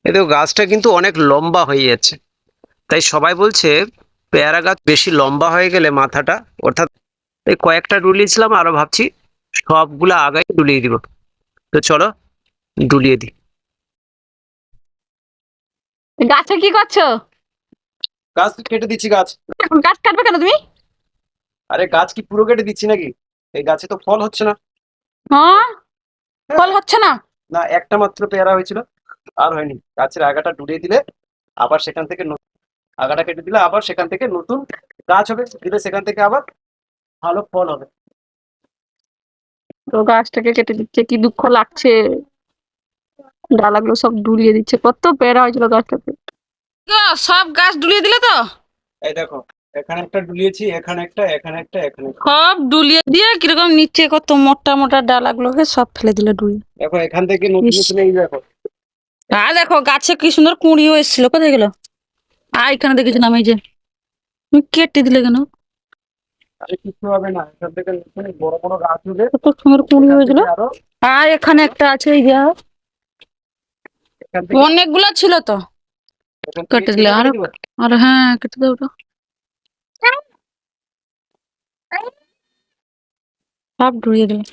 এই দেখো গাছটা কিন্তু অনেক লম্বা হয়ে যাচ্ছে। তাই সবাই বলছে পেয়ারা গাছ বেশি লম্বা হয়ে গেলে মাথাটা, অর্থাৎ এই কয়েকটা ডুলিয়েছিলাম, আরো ভাবছি সবগুলা আগায় ডুলিয়ে দিব। তো চলো ডুলিয়ে দিই। গাছে কি করছো? গাছ কেটে দিচ্ছি গাছ। এখন গাছ কাটবে কেন তুমি? আরে গাছ কি পুরো কেটে দিচ্ছি নাকি? এই গাছে তো ফল হচ্ছে না। হ্যাঁ, ফল হ্যাঁ, হচ্ছে না। না একটা মাত্র পেয়ারা হয়েছিল, আর হয়নি। গাছের আগাটা ডুলিয়ে দিলে আবার সেখান থেকে আগাটা কেটে দিলে আবার সেখান থেকে নতুন গাছ হবে, দিলে সেখান থেকে আবার ভালো ফল হবে। তো গাছটাকে কেটে দিচ্ছে, কি দুঃখ লাগছে। ডালাগুলো সব ডুলিয়ে দিচ্ছে, কত পেড়া হয়েছিল গাছটাতে। সব গাছ ডুলিয়ে দিলে তো? এই দেখো, এখানে একটা ডুলিয়েছি, এখানে একটা, এখানে একটা, এখানে একটা। সব ডুলিয়ে দিয়ে কিরকম নিচে কত মোটা মোটা ডালাগুলোকে সব ফেলে দিলে ডুলিয়ে। দেখো এখান থেকে নতুন ইস, নতুন, এই দেখো। আর দেখো গাছে কি সুন্দর কুঁড়িও এসেছিল, কোথায় গেল? এখানে দেখেছিলাম, এই যে তুমি কেটে দিলে কেন? আরে কিছু হবে না, এখান থেকে নতুন বড় বড় গাছ হবে। কত সুন্দর কুঁড়ি এখান হয়েছিল। থেকে আরো, আর এখানে একটা আছে, এই যে এখান থেকে, অনেকগুলা ছিল তো। এখান থেকে কেটে দিলে এটা আর, কেটে দিবো। আর হ্যাঁ কেটে দাও ওটা। সব ডুবিয়ে দিলে।